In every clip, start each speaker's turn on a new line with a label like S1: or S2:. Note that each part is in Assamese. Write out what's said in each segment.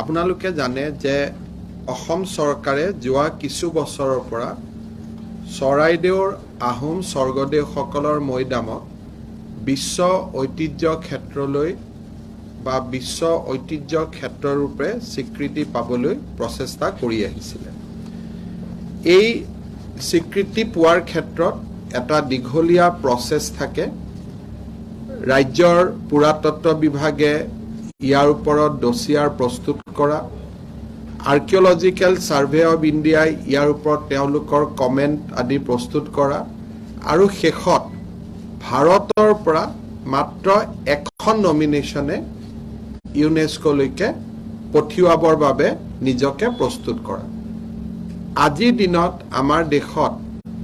S1: আপোনালোকে জানে যে অসম চৰকাৰে যোৱা কিছু বছৰৰ পৰা চৰাইদেউৰ আহোম স্বৰ্গদেউসকলৰ মৈদামক বিশ্ব ঐতিহ্য ক্ষেত্ৰলৈ বা বিশ্ব ঐতিহ্য ক্ষেত্ৰৰূপে স্বীকৃতি পাবলৈ প্ৰচেষ্টা কৰি আহিছিলে। এই স্বীকৃতি পোৱাৰ ক্ষেত্ৰত এটা দীঘলীয়া প্ৰচেছ থাকে। ৰাজ্যৰ পুৰাতত্ত্ব বিভাগে ইয়াৰ ওপৰত ডছিয়াৰ প্ৰস্তুত কৰা, আৰ্কিঅলজিকেল সাৰ্ভে অফ ইণ্ডিয়াই ইয়াৰ ওপৰত তেওঁলোকৰ কমেণ্ট আদি প্ৰস্তুত কৰা, আৰু শেষত ভাৰতৰ পৰা মাত্ৰ এখন নমিনেশ্যনে ইউনেস্কোলৈকে পঠিওৱাবৰ বাবে নিজকে প্ৰস্তুত কৰা। আজিৰ দিনত আমাৰ দেশত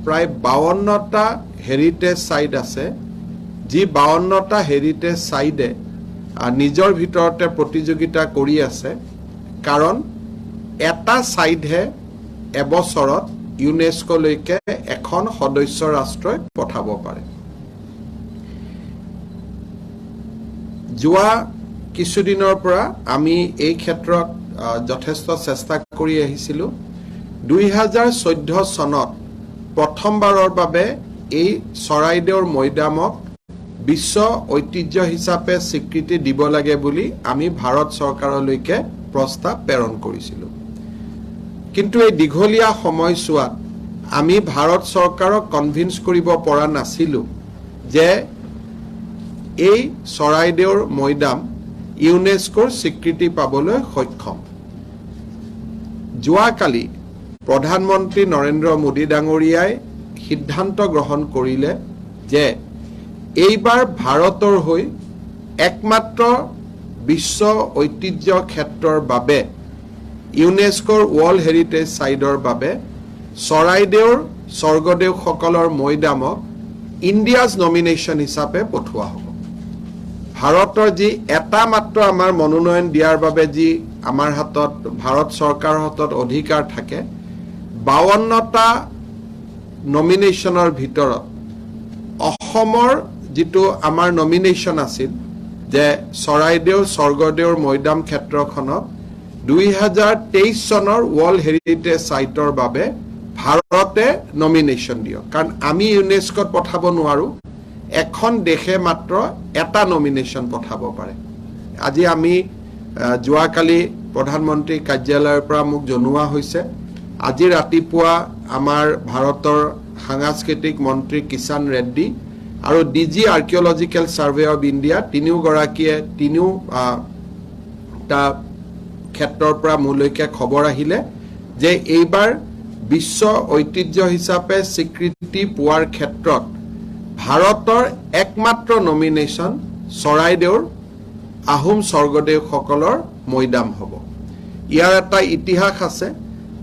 S1: প্ৰায় 52টা হেৰিটেজ সাইট আছে, যি 52টা হেৰিটেজ সাইটে নিজৰ ভিতৰতে প্ৰতিযোগিতা কৰি আছে, কাৰণ এটা সাইটহে এবছৰত ইউনেস্কোলৈকে এখন সদস্য ৰাষ্ট্ৰই পঠাব পাৰে। যোৱা কিছুদিনৰ পৰা আমি এই ক্ষেত্ৰত যথেষ্ট চেষ্টা কৰি আহিছিলোঁ। 2014 চনত প্ৰথমবাৰৰ বাবে এই চৰাইদেউৰ মৈদামক বিশ্ব ঐতিহ্য হিচাপে স্বীকৃতি দিব লাগে বুলি আমি ভাৰত চৰকাৰলৈকে প্ৰস্তাৱ প্ৰেৰণ কৰিছিলোঁ। কিন্তু এই দীঘলীয়া সময়ছোৱাত আমি ভাৰত চৰকাৰক কনভিন্স কৰিব পৰা নাছিলোঁ যে এই চৰাইদেউৰ মৈদাম ইউনেস্কোৰ স্বীকৃতি পাবলৈ সক্ষম। যোৱাকালি প্ৰধানমন্ত্ৰী নৰেন্দ্ৰ মোদী ডাঙৰীয়াই সিদ্ধান্ত গ্ৰহণ কৰিলে যে এইবাৰ ভাৰতৰ হৈ একমাত্ৰ বিশ্ব ঐতিহ্য ক্ষেত্ৰৰ বাবে ইউনেস্কোৰ ৱৰ্ল্ড হেৰিটেজ সাইটৰ বাবে চৰাইদেউৰ স্বৰ্গদেউসকলৰ মৈদামক ইণ্ডিয়াজ নমিনেশ্যন হিচাপে পঠোৱা হ'ব। ভাৰতৰ যি এটা মাত্ৰ আমাৰ মনোনয়ন দিয়াৰ বাবে যি আমাৰ হাতত ভাৰত চৰকাৰৰ হাতত অধিকাৰ থাকে, 52টা নমিনেশ্যনৰ ভিতৰত অসমৰ যিটো আমাৰ নমিনেশ্যন আছিল যে চৰাইদেউ স্বৰ্গদেউৰ মৈদাম ক্ষেত্ৰখনক 2023 চনৰ ৱৰ্ল্ড হেৰিটেজ সাইটৰ বাবে ভাৰতে নমিনেশ্যন দিয়ক, কাৰণ আমি ইউনেস্কোত পঠাব নোৱাৰোঁ। এখন দেশে মাত্ৰ এটা নমিনেশ্যন পঠাব পাৰে। আজি আমি যোৱাকালি প্ৰধানমন্ত্ৰী কাৰ্যালয়ৰ পৰা মোক জনোৱা হৈছে, আজি ৰাতিপুৱা আমাৰ ভাৰতৰ সাংস্কৃতিক মন্ত্ৰী কিষাণ ৰেড্ডী আৰু DG archaeological survey of India তিনিওগৰাকীয়ে তিনিওটা ক্ষেত্ৰৰ পৰা মোলৈকে খবৰ আহিলে যে এইবাৰ বিশ্ব ঐতিহ্য হিচাপে স্বীকৃতি পোৱাৰ ক্ষেত্ৰত ভাৰতৰ একমাত্ৰ নমিনেশ্যন চৰাইদেউৰ আহোম স্বৰ্গদেউসকলৰ মৈদাম হ'ব। ইয়াৰ এটা ইতিহাস আছে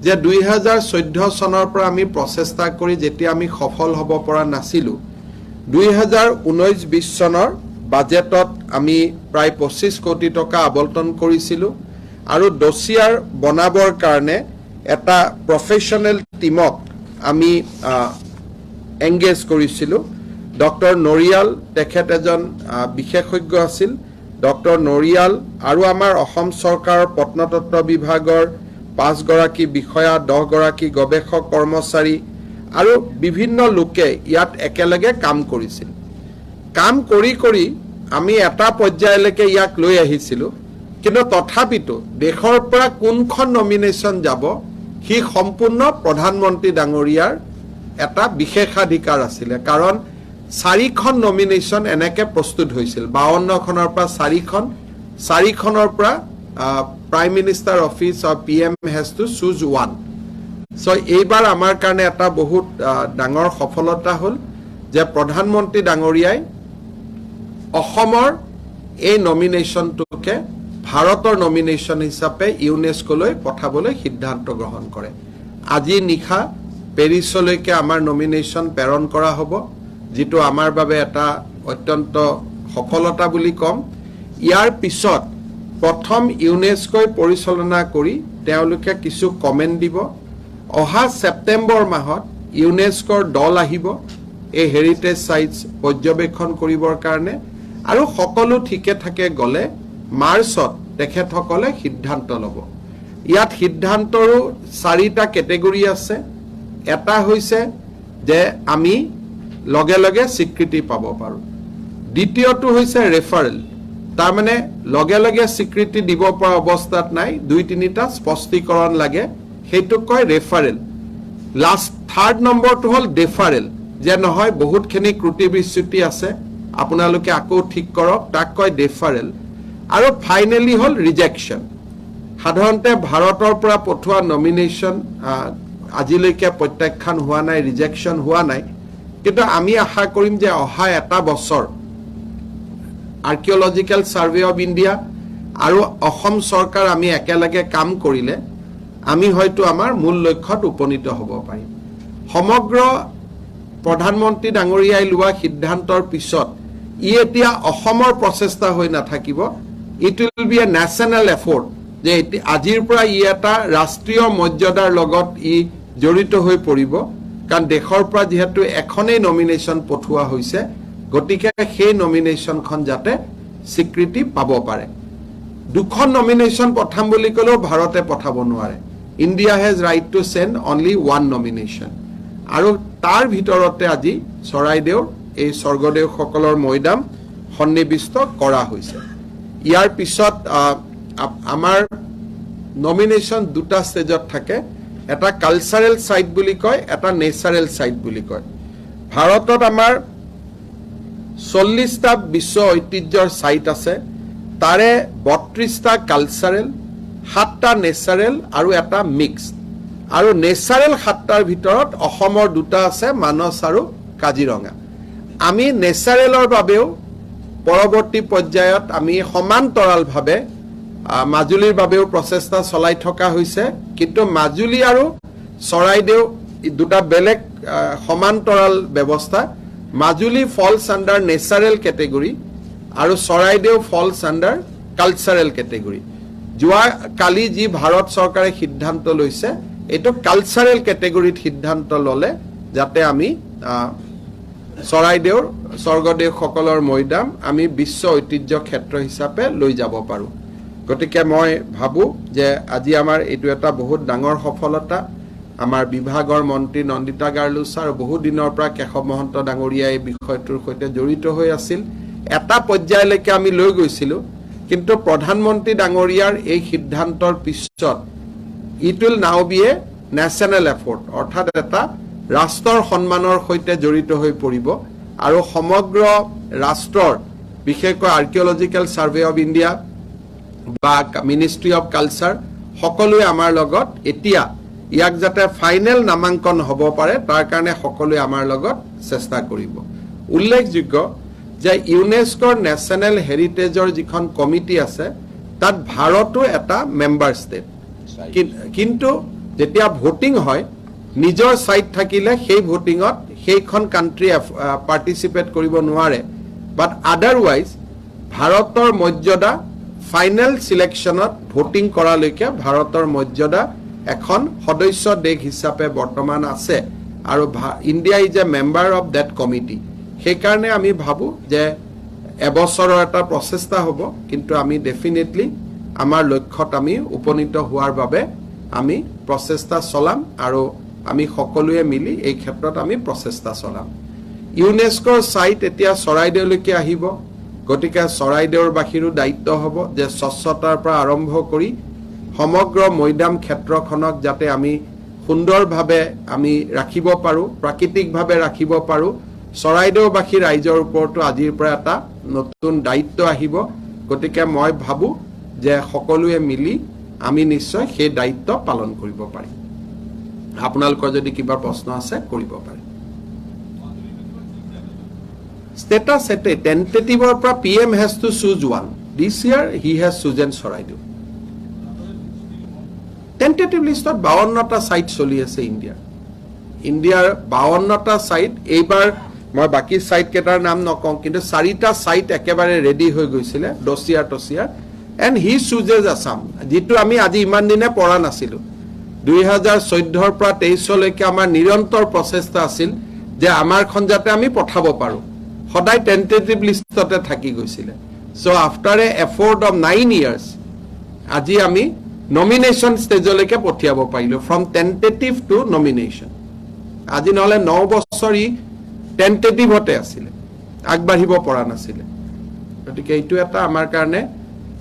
S1: যে 2014 চনৰ পৰা আমি প্ৰচেষ্টা কৰি যেতিয়া আমি সফল হ'ব পৰা নাছিলোঁ, 2019-20 চনৰ বাজেটত আমি প্ৰায় 25 কোটি টকা আবণ্টন কৰিছিলোঁ আৰু ডছিয়াৰ বনাবৰ কাৰণে এটা প্ৰফেশ্যনেল টিমক আমি এংগেজ কৰিছিলোঁ। ডক্টৰ নৰিয়াল তেখেত এজন বিশেষজ্ঞ আছিল। ডক্টৰ নৰিয়াল আৰু আমাৰ অসম চৰকাৰৰ প্ৰত্নতত্ত্ব বিভাগৰ 5 গৰাকী বিষয়া, 10 গৰাকী গৱেষক কৰ্মচাৰী আৰু বিভিন্ন লোকে ইয়াত একেলগে কাম কৰিছিল। কাম কৰি কৰি আমি এটা পৰ্যায়লৈকে ইয়াক লৈ আহিছিলোঁ, কিন্তু তথাপিতো দেশৰ পৰা কোনখন নমিনেশ্যন যাব সি সম্পূৰ্ণ প্ৰধানমন্ত্ৰী ডাঙৰীয়াৰ এটা বিশেষাধিকাৰ আছিলে, কাৰণ 4খন নমিনেশ্যন এনেকৈ প্ৰস্তুত হৈছিল। 52খনৰ পৰা 4খনৰ পৰা prime minister office of PM has to choose 1। চ' এইবাৰ আমাৰ কাৰণে এটা বহুত ডাঙৰ সফলতা হ'ল যে প্ৰধানমন্ত্ৰী ডাঙৰীয়াই অসমৰ এই নমিনেশ্যনটোকে ভাৰতৰ নমিনেশ্যন হিচাপে ইউনেস্কোলৈ পঠাবলৈ সিদ্ধান্ত গ্ৰহণ কৰে। আজি নিশা পেৰিছলৈকে আমাৰ নমিনেশ্যন প্ৰেৰণ কৰা হ'ব, যিটো আমাৰ বাবে এটা অত্যন্ত সফলতা বুলি ক'ম। ইয়াৰ পিছত প্ৰথম ইউনেস্কোই পৰিচালনা কৰি তেওঁলোকে কিছু কমেণ্ট দিব। অহা ছেপ্টেম্বৰ মাহত ইউনেস্কোৰ দল আহিব এই হেৰিটেজ সাইটছ পৰ্যবেক্ষণ কৰিবৰ কাৰণে, আৰু সকলো ঠিকে থাকে গ'লে মাৰ্চত তেখেতসকলে সিদ্ধান্ত ল'ব ইয়াত সিদ্ধান্তৰো 4টা কেটেগৰী আছে এটা হৈছে যে আমি লগে লগে স্বীকৃতি পাব পাৰো দ্বিতীয়টো হৈছে ৰেফাৰেল তাৰ মানে লগে লগে স্বীকৃতি দিব পৰা অৱস্থাত নাই 2-3টা স্পষ্টীকৰণ লাগে সেইটো কয় ৰেফাৰেল লাষ্ট থাৰ্ড নম্বৰটো হল ডেফাৰেল যে নহয় বহুতখিনি ত্ৰুটি বিচ্যুতি আছে আপোনালোকে আকৌ ঠিক কৰক তাক কয় ডেফাৰেল আৰু ফাইনালি হল ৰিজেকশ্যন সাধাৰণতে ভাৰতৰ পৰা পঠোৱা নমিনেশ্যন আজিলৈকে প্ৰত্যাখ্যান হোৱা নাই ৰিজেকশ্যন হোৱা নাই কিন্তু আমি আশা কৰিম যে অহা এটা বছৰ আৰ্কিঅলজিক্যাল সাৰ্ভে অফ ইণ্ডিয়া আৰু অসম চৰকাৰ আমি একেলগে কাম কৰিলে আমি হয়তো আমাৰ মূল লক্ষ্যত উপনীত হ'ব পাৰিম সমগ্ৰ প্ৰধানমন্ত্ৰী ডাঙৰীয়াই লোৱা সিদ্ধান্তৰ পিছত ই এতিয়া অসমৰ প্ৰচেষ্টা হৈ নাথাকিব it will be a national effort যে আজিৰ পৰা ই এটা ৰাষ্ট্ৰীয় মৰ্যাদাৰ লগত ই জড়িত হৈ পৰিব কাৰণ দেশৰ পৰা যেহেতু এখনেই নমিনেশ্যন পঠোৱা হৈছে গতিকে সেই নমিনেশ্যনখন যাতে স্বীকৃতি পাব পাৰে দুখন নমিনেশ্যন পঠাম বুলি ক'লেও ভাৰতে পঠাব নোৱাৰে India has right to send only one nomination আৰু তাৰ ভিতৰতে আজি চৰাইদেউৰ এই স্বৰ্গদেউসকলৰ মৈদাম সন্নিবিষ্ট কৰা হৈছে ইয়াৰ পিছত আমাৰ নমিনেশ্যন দুটা ষ্টেজত থাকে এটা কালচাৰেল সাইট বুলি কয় এটা নেচাৰেল সাইট বুলি কয় ভাৰতত আমাৰ 40টা বিশ্ব ঐতিহ্যৰ সাইট আছে তাৰে 32টা কালচাৰেল 7টা নেচাৰেল আৰু এটা মিক্স আৰু নেচাৰেল 7টাৰ ভিতৰত অসমৰ দুটা আছে মানস আৰু কাজিৰঙা আমি নেচাৰেলৰ বাবেও পৰৱৰ্তী পৰ্যায়ত আমি সমান্তৰালভাৱে মাজুলীৰ বাবেও প্ৰচেষ্টা চলাই থকা হৈছে কিন্তু মাজুলী আৰু চৰাইদেউ দুটা বেলেগ সমান্তৰাল ব্যৱস্থা মাজুলী ফলছ আণ্ডাৰ নেচাৰেল কেটেগৰী আৰু চৰাইদেউ ফলছ আণ্ডাৰ কালচাৰেল কেটেগৰী যোৱা কালি যি ভাৰত চৰকাৰে সিদ্ধান্ত লৈছে এইটো কালচাৰেল কেটেগৰীত সিদ্ধান্ত ল'লে যাতে আমি চৰাইদেউৰ স্বৰ্গদেউসকলৰ মৈদাম আমি বিশ্ব ঐতিহ্য ক্ষেত্ৰ হিচাপে লৈ যাব পাৰো গতিকে মই ভাবো যে আজি আমাৰ এইটো এটা বহুত ডাঙৰ সফলতা আমাৰ বিভাগৰ মন্ত্ৰী নন্দিতা গাৰ্লু ছাৰ বহু দিনৰ পৰা কেশৱ মহন্ত ডাঙৰীয়া এই বিষয়টোৰ সৈতে জড়িত হৈ আছিল এটা পৰ্যায়লৈকে আমি লৈ গৈছিলো কিন্তু প্ৰধানমন্ত্ৰী ডাঙৰীয়াৰ এই সিদ্ধান্তৰ পিছত it will now be a national effort অৰ্থাৎ এটা ৰাষ্ট্ৰৰ সন্মানৰ সৈতে জড়িত হৈ পৰিব আৰু সমগ্ৰ ৰাষ্ট্ৰৰ বিশেষকৈ আৰ্কিঅলজিক্যাল সাৰ্ভে অফ ইণ্ডিয়া বা মিনিষ্ট্ৰি অফ কালচাৰ সকলোৱে আমাৰ লগত এতিয়া ইয়াক যাতে ফাইনেল নামাঙ্কন হ'ব পাৰে তাৰ কাৰণে সকলোৱে আমাৰ লগত চেষ্টা কৰিব উল্লেখযোগ্য যে ইউনেস্কোৰ নেশ্যনেল হেৰিটেজৰ যিখন কমিটি আছে তাত ভাৰতো এটা মেম্বাৰ ষ্টেট কিন্তু যেতিয়া ভোটিং হয় নিজৰ সাইট থাকিলে সেই ভোটিংত সেইখন কান্ট্ৰি পাৰ্টিসিপেট কৰিব নোৱাৰে বাট আদাৰৱাইজ ভাৰতৰ মৰ্যাদা ফাইনেল সিলেকশনত ভোটিং কৰালৈকে ভাৰতৰ মৰ্যাদা এখন সদস্য দেশ হিচাপে বৰ্তমান আছে আৰু India is a member of that committee সেই কাৰণে আমি ভাবো যে এবছৰৰ এটা প্ৰচেষ্টা হ'ব কিন্তু আমি ডেফিনেটলি আমাৰ লক্ষ্যত আমি উপনীত হোৱাৰ বাবে আমি প্ৰচেষ্টা চলাম আৰু আমি সকলোৱে মিলি এই ক্ষেত্ৰত আমি প্ৰচেষ্টা চলাম ইউনেস্কোৰ সাইট এতিয়া চৰাইদেউলৈকে আহিব গতিকে চৰাইদেউৰ বাহিৰো দায়িত্ব হ'ব যে স্বচ্ছতাৰ পৰা আৰম্ভ কৰি সমগ্ৰ মৈদাম ক্ষেত্ৰখনক যাতে আমি সুন্দৰভাৱে আমি ৰাখিব পাৰো প্ৰাকৃতিকভাৱে ৰাখিব পাৰো চৰাইদেউবাসী ৰাইজৰ ওপৰতো আজিৰ পৰা এটা নতুন দায়িত্ব আহিব গতিকে মই ভাবো যে সকলোৱে মিলি আমি নিশ্চয় সেই দায়িত্ব পালন কৰিব পাৰিম আপোনালোকৰ যদি কিবা প্ৰশ্ন আছে কৰিব পাৰে status at a tentative or PM has to choose one. This year he has chosen Soraidu. Tentative list of 52টা সাইট চলি আছে ইন্ডিয়াৰ 52টা সাইট এইবাৰ মই বাকি সাইট কেটাৰ নাম নকওঁ কিন্তু 4টা সাইট একেবাৰে ৰেডি হৈ গৈছিল ডছিয়াৰ and he chooses Assam যেটো আমি আজি ইমান দিনে পঢ়া নাছিলো 2014 ৰ পৰা 23 লৈকে আমাৰ নিৰন্তৰ প্ৰচেষ্টা আছিল যে আমাৰখন যাতে আমি পঠাব পাৰো সদায় টেন্টেটিভ লিষ্টতে থাকি গৈছিল so after a effort of 9 years আজি আমি নমিনেশ্যন ষ্টেজলৈকে পঠিয়াব পাৰিলোঁ ফ্ৰম টেণ্টেটিভ টু নমিনেশ্যন আজি নহ'লে 9 বছৰ ই টেণ্টেটিভতে আছিলে আগবাঢ়িব পৰা নাছিলে গতিকে এইটো এটা আমাৰ কাৰণে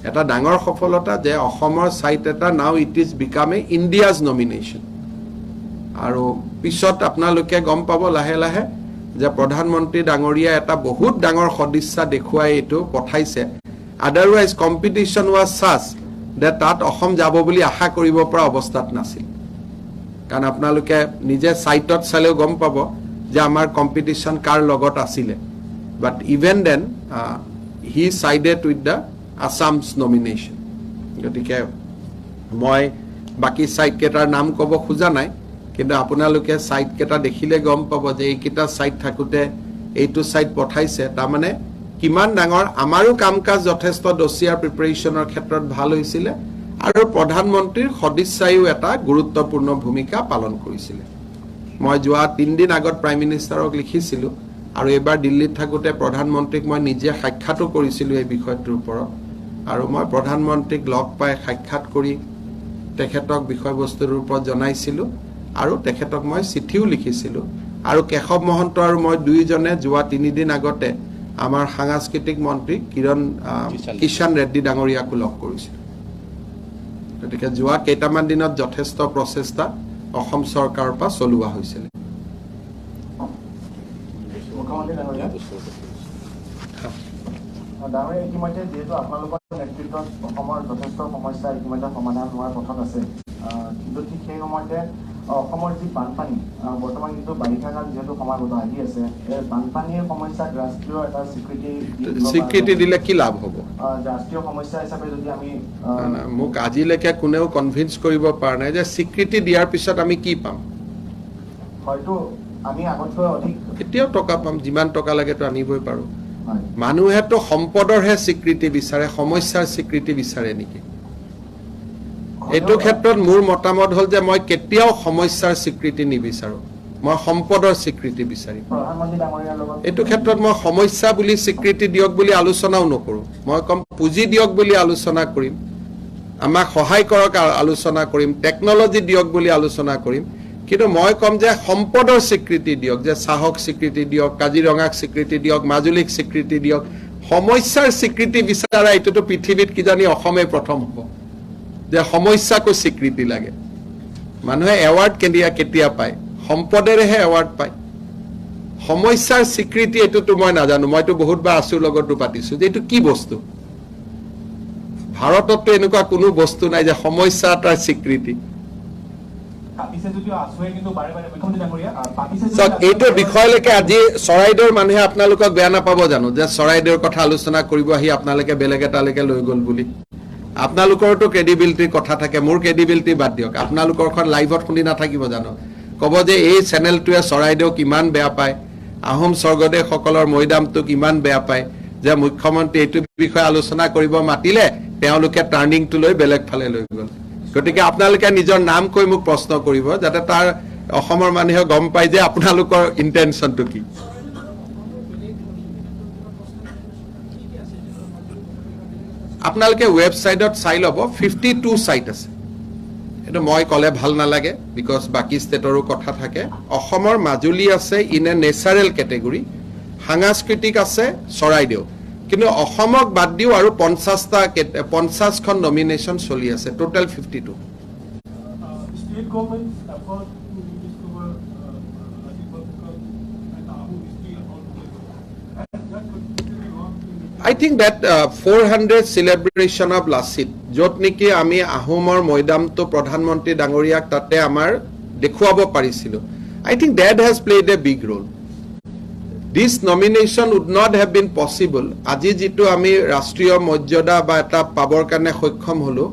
S1: এটা ডাঙৰ সফলতা যে অসমৰ সাইট এটা নাও it is become a India's nomination আৰু পিছত আপোনালোকে গম পাব লাহে লাহে যে প্ৰধানমন্ত্ৰী ডাঙৰীয়া এটা বহুত ডাঙৰ সদিচ্ছা দেখুৱাই এইটো পঠাইছে আদাৰৱাইজ কম্পিটিশ্যন ৱাজ সাচ যে তাত অসম যাব বুলি আশা কৰিব পৰা অৱস্থাত নাছিল কাৰণ আপোনালোকে নিজে সাইটত চালেও গম পাব যে আমাৰ কম্পিটিশ্যন কাৰ লগত আছিলে but even then he sided with the Assam's nomination গতিকে মই বাকী সাইট কেইটাৰ নাম ক'ব খোজা নাই কিন্তু আপোনালোকে সাইট কেইটা দেখিলে গম পাব যে এইকেইটা সাইট থাকোঁতে এইটো সাইট পঠাইছে তাৰমানে কিমান ডাঙৰ আমাৰো কাম কাজ যথেষ্ট ডছিয়াৰ প্ৰিপাৰেশ্যনৰ ক্ষেত্ৰত ভাল হৈছিলে আৰু প্ৰধানমন্ত্ৰীৰ সদিচ্ছায়ো এটা গুৰুত্বপূৰ্ণ ভূমিকা পালন কৰিছিলে মই যোৱা 3 দিন আগত প্ৰাইম মিনিষ্টাৰক লিখিছিলোঁ আৰু এবাৰ দিল্লীত থাকোঁতে প্ৰধানমন্ত্ৰীক মই নিজে সাক্ষাতো কৰিছিলোঁ এই বিষয়টোৰ ওপৰত আৰু মই প্ৰধানমন্ত্ৰীক লগ পাই সাক্ষাৎ কৰি তেখেতক বিষয়বস্তুৰ ওপৰত জনাইছিলোঁ আৰু তেখেতক মই চিঠিও লিখিছিলোঁ আৰু কেশৱ মহন্ত আৰু মই দুইজনে যোৱা 3 দিন আগতে আমাৰ সাংস্কৃতিক মন্ত্ৰী কিষাণ ৰেড্ডি ডাঙৰীয়াকো লগ কৰিছিলোঁ গতিকে যোৱা কেইটামান দিনত যথেষ্ট প্ৰচেষ্টা অসম চৰকাৰৰ পৰা চলোৱা হৈছিল
S2: ডাঙৰীয়া ইতিমধ্যে যিহেতু আপোনালোকৰ নেতৃত্বত অসমৰ যথেষ্ট সমস্যা ইতিমধ্যে সমাধান হোৱাৰ পথত আছে কিন্তু ঠিক সেই সময়তে অসমৰ যি বানপানী বৰ্তমান কিন্তু বাৰিষা কাল যিহেতু সমাগত আহি আছে বানপানীৰ সমস্যাক ৰাষ্ট্ৰীয় এটা
S1: স্বীকৃতি দিলে কি লাভ হ'ব
S2: ৰাষ্ট্ৰীয় সমস্যা হিচাপে যদি আমি
S1: মোক আজিলৈকে কোনেও কনভিন্স কৰিব পৰা নাই যে স্বীকৃতি দিয়াৰ পিছত আমি কি পাম
S2: হয়তো আমি আগতকৈ অধিক
S1: এতিয়াও টকা পাম যিমান টকা লাগেতো আনিবই পাৰোঁ মানুহেতো সম্পদৰহে স্বীকৃতি বিচাৰে সমস্যাৰ স্বীকৃতি বিচাৰে নেকি এইটো ক্ষেত্ৰত মোৰ মতামত হ'ল যে মই কেতিয়াও সমস্যাৰ স্বীকৃতি নিবিচাৰোঁ মই সম্পদৰ স্বীকৃতি বিচাৰিম এইটো ক্ষেত্ৰত মই সমস্যা বুলি স্বীকৃতি দিয়ক বুলি আলোচনাও নকৰোঁ মই কম পুঁজি দিয়ক বুলি আলোচনা কৰিম আমাক সহায় কৰক আলোচনা কৰিম টেকনলজি দিয়ক বুলি আলোচনা কৰিম কিন্তু মই কম যে সম্পদৰ স্বীকৃতি দিয়ক যে চাহক স্বীকৃতি দিয়ক কাজিৰঙাক স্বীকৃতি দিয়ক মাজুলীক স্বীকৃতি দিয়ক সমস্যাৰ স্বীকৃতি বিচাৰা এইটোতো পৃথিৱীত কিজানি অসমে প্ৰথম হ'ব যে সমস্যাকো স্বীকৃতি লাগে মানুহে এৱাৰ্ড কেতিয়া পায় সম্পদেৰেহে এৱাৰ্ড পায় সমস্যাৰ স্বীকৃতি এইটোতো মই নাজানো মইতো বহুতবাৰ আছুৰ লগতো পাতিছোঁ যে এইটো কি বস্তু ভাৰততো এনেকুৱা কোনো বস্তু নাই যে সমস্যা এটাৰ স্বীকৃতি এইটো বিষয়লৈকে আজি চৰাইদেউৰ মানুহে আপোনালোকক বেয়া নাপাব জানো যে চৰাইদেউৰ কথা আলোচনা কৰিব আহি আপোনালোকে বেলেগ এটালৈকে লৈ গ'ল বুলি আপোনালোকৰতো ক্ৰেডিবিলিটিৰ কথা থাকে মোৰ ক্ৰেডিবিলিটি বাদ দিয়ক আপোনালোকৰখন লাইভত শুনি নাথাকিব জানো ক'ব যে এই চেনেলটোৱে চৰাইদেউক ইমান বেয়া পায় আহোম স্বৰ্গদেউসকলৰ মৈদামটোক ইমান বেয়া পায় যে মুখ্যমন্ত্ৰী এইটো বিষয়ে আলোচনা কৰিব মাতিলে তেওঁলোকে টাৰ্ণিংটো লৈ বেলেগ ফালে লৈ গ'ল গতিকে আপোনালোকে নিজৰ নাম কৈ মোক প্ৰশ্ন কৰিব যাতে তাৰ অসমৰ মানুহে গম পায় যে আপোনালোকৰ ইণ্টেনশ্যনটো কি আপোনালোকে ৱেবছাইটত চাই ল'ব 52 সাইট আছে এইটো মই ক'লে ভাল নালাগে বিকজ বাকী ষ্টেটৰো কথা থাকে অসমৰ মাজুলী আছে ইন এ নেচাৰেল কেটেগৰী সাংস্কৃতিক আছে চৰাইদেউ কিন্তু অসমক বাদ দিও আৰু 50খন নমিনেশ্যন চলি আছে total 52 I think that 400 celebration of Lasit jot niki ami ahomor moidam to pradhanmantri dangoriyak tate amar dekhuabo parisilo I think that has played a big role this nomination would not have been possible aji jitu ami rashtriyo morjada ba eta pabor karone sokkhoম holo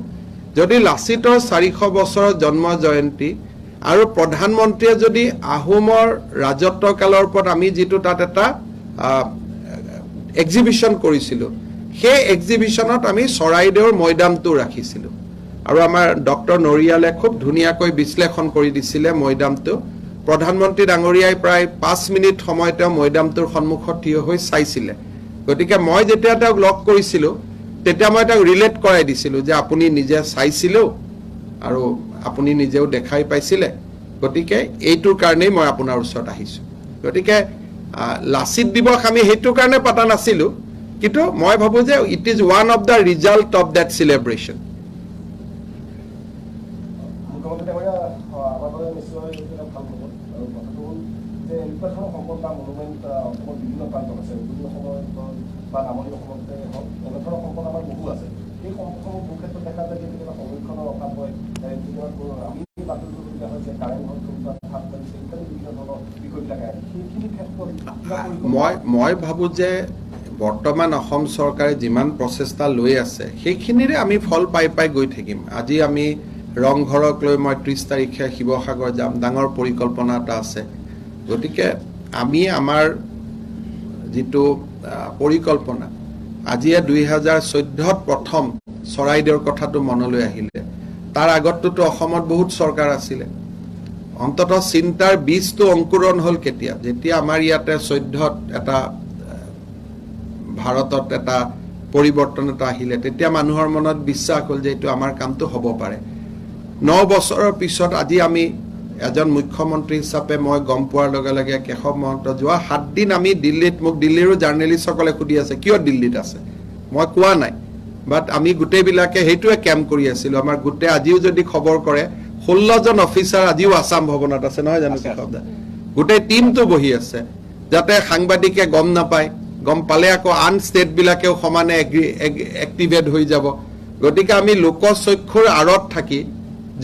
S1: jodi Lasitor 400 bochor janma jayanti aru pradhanmantri jodi ahomor rajotto kalor por ami jitu tat eta exhibition কৰিছিলোঁ সেই এক্সিবিশনত আমি চৰাইদেউৰ মৈদামটো ৰাখিছিলোঁ আৰু আমাৰ ডক্টৰ নৰিয়ালে খুব ধুনীয়াকৈ বিশ্লেষণ কৰি দিছিলে মৈদামটো প্ৰধানমন্ত্ৰী ডাঙৰীয়াই প্ৰায় 5 মিনিট সময়তে মৈদামটোৰ সন্মুখত থিয় হৈ চাইছিলে গতিকে মই যেতিয়া তেওঁক লগ কৰিছিলোঁ তেতিয়া মই তাক ৰিলেট কৰাই দিছিলোঁ যে আপুনি নিজে চাইছিলেও আৰু আপুনি নিজেও দেখাই পাইছিলে, গতিকে এইটোৰ কাৰণেই মই আপোনাৰ ওচৰত আহিছোঁ। গতিকে লাচিত দিৱস আমি সেইটোৰ কাৰণে পতা নাছিলোঁ, কিন্তু মই ভাবোঁ যে it is one of the result of that celebration.
S3: মুখ্যমন্ত্ৰী ডাঙৰীয়া আমাৰ বাবে নিশ্চয় ভাল খবৰ, আৰু কথাটো হ'ল যে এনেকুৱা ধৰণৰ সম্পদ বা মনুমেণ্ট অসমৰ বিভিন্ন প্ৰান্তত আছে, উজনি অসমত বা নামনি অসমতে হওক, এনেধৰণৰ সম্পদ আমাৰ বহু আছে। সেই সম্পদসমূহ বহু ক্ষেত্ৰত দেখা যায় যে কেতিয়াবা সংৰক্ষণৰ অভাৱ হয়, কেতিয়াবা আমি বাতৰি কৰিবলগীয়া হয় যে কাৰেণ্ট হল ভাত লাগিছে ইত্যাদি বিভিন্ন ধৰণৰ বিষয়বিলাক আহে। সেইখিনি ক্ষেত্ৰত
S1: মই ভাবোঁ যে বৰ্তমান অসম চৰকাৰে যিমান প্ৰচেষ্টা লৈ আছে সেইখিনিৰে আমি ফল পাই পাই গৈ থাকিম। আজি আমি ৰংঘৰক লৈ মই 30 তাৰিখে শিৱসাগৰ যাম, ডাঙৰ পৰিকল্পনা এটা আছে। গতিকে আমি আমাৰ যিটো পৰিকল্পনা, আজিয়ে 2014ত প্ৰথম চৰাইদেউৰ কথাটো মনলৈ আহিলে, তাৰ আগতটোতো অসমত বহুত চৰকাৰ আছিলে। অন্ততঃ চিন্তাৰ বীজটো অংকুৰণ হ'ল কেতিয়া, যেতিয়া আমাৰ ইয়াতে 14ত এটা ভাৰতত এটা পৰিৱৰ্তন এটা আহিলে, তেতিয়া মানুহৰ মনত বিশ্বাস হ'ল যে এইটো আমাৰ কামটো হ'ব পাৰে। 9 বছৰৰ পিছত আজি আমি এজন মুখ্যমন্ত্ৰী হিচাপে মই গম পোৱাৰ লগে লগে কেশৱ মহন্ত যোৱা 7 দিন আমি দিল্লীত, মোক দিল্লীৰো জাৰ্নেলিষ্টসকলে সুধি আছে কিয় দিল্লীত আছে, মই কোৱা নাই, বাট আমি গোটেইবিলাকে সেইটোৱে কেম্প কৰি আছিলোঁ। আমাৰ গোটেই আজিও যদি খবৰ কৰে 16জন অফিচাৰ আজিও আছাম ভৱনত আছে, নহয় জানো কেশৱ দা? গোটেই টিমটো বহি আছে, যাতে সাংবাদিকে গম নাপায়, গম পালে আকৌ আন ষ্টেটবিলাকেও সমানে এক্টিভেট হৈ যাব। গতিকে আমি লোকচক্ষুৰ আঁৰত থাকি